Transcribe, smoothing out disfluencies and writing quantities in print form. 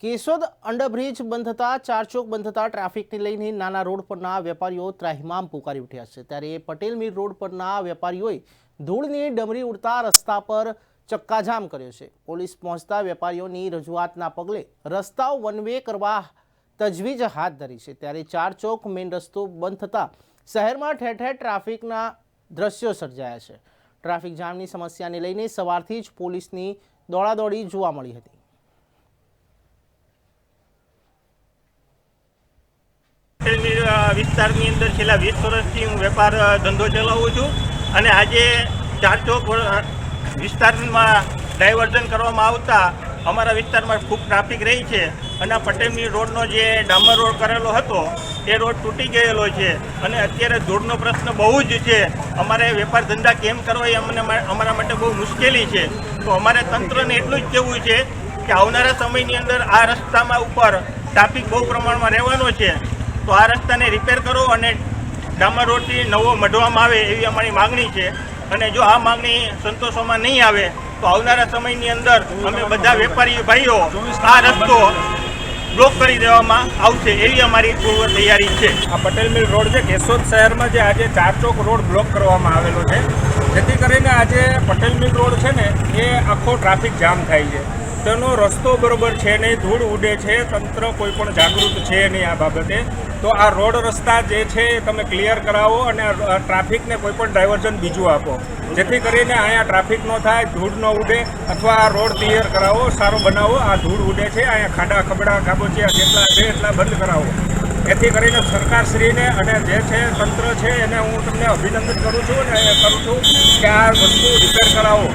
Keshod underbridge બંધ થતા ચારચોક બંધ થતા ટ્રાફિકને લઈને નાના રોડ પરના વેપારીઓ ત્રાહિમામ પુકારી ઉઠ્યા છે। ત્યારે પટેલ મિલ રોડ પરના વેપારીઓએ ધૂળની ડમરી ઉડતા રસ્તા પર ચક્કાજામ કર્યો છે। પોલીસ પહોંચતા વેપારીઓની રજૂઆતના પગલે રસ્તાઓ વન વે કરવા તજવીજ હાથ ધરી છે। ત્યારે ચારચોક મેઇન રસ્તો બંધ થતા શહેરમાં ઠેર ઠેર ટ્રાફિકના દ્રશ્યો સર્જાયા છે। ટ્રાફિક જામની સમસ્યાને લઈને સવારથી જ પોલીસની દોડાદોડી જોવા મળી હતી। વિસ્તારની અંદર છેલ્લા 20 વર્ષથી હું વેપાર ધંધો ચલાવું છું અને આજે ચારચોક વિસ્તારમાં ડાયવર્ઝન કરવામાં આવતા અમારા વિસ્તારમાં ખૂબ ટ્રાફિક રહી છે અને પટેલની રોડનો જે ડામર રોડ કરેલો હતો એ રોડ તૂટી ગયેલો છે અને અત્યારે ધૂળનો પ્રશ્ન બહુ જ છે। અમારે વેપાર ધંધા કેમ કરવા એ અમારા માટે બહુ મુશ્કેલી છે। તો અમારે તંત્રને એટલું જ કહેવું છે કે આવનારા સમયની અંદર આ રસ્તામાં ઉપર ટ્રાફિક બહુ પ્રમાણમાં રહેવાનો છે, તો આ રસ્તાને રિપેર કરો અને ડામર રોડથી નવો મઢવામાં આવે એવી અમારી માગણી છે। અને જો આ માગણી સંતોષવામાં નહીં આવે તો આવનારા સમયની અંદર અમે બધા વેપારી ભાઈઓ આ રસ્તો બ્લોક કરી દેવામાં આવશે એવી અમારી પૂર્વ તૈયારી છે। આ પટેલ મિલ રોડ છે કેશોદ શહેરમાં જે આજે ચારચોક રોડ બ્લોક કરવામાં આવેલો છે, જેથી કરીને આજે પટેલ મિલ રોડ છે ને એ આખો ટ્રાફિક જામ થાય છે। તેનો રસ્તો બરોબર છે નહીં, ધૂળ ઉડે છે, તંત્ર કોઈ પણ જાગૃત છે નહીં આ બાબતે। તો આ રોડ રસ્તા જે છે એ તમે ક્લિયર કરાવો અને ટ્રાફિકને કોઈ પણ ડાયવર્ઝન બીજું આપો, જેથી કરીને અહીંયા ટ્રાફિક ન થાય, ધૂળ ન ઉડે, અથવા આ રોડ ક્લિયર કરાવો, સારો બનાવો। આ ધૂળ ઉડે છે, અહીંયા ખાડા ખબડા ખાબોચિયા જેટલા છે એટલા બંધ કરાવો। એથી કરીને સરકારશ્રીને અને જે છે તંત્ર છે એને હું તમને અભિનંદન કરું છું અને કરું છું કે આ વસ્તુ રિપેર કરાવો।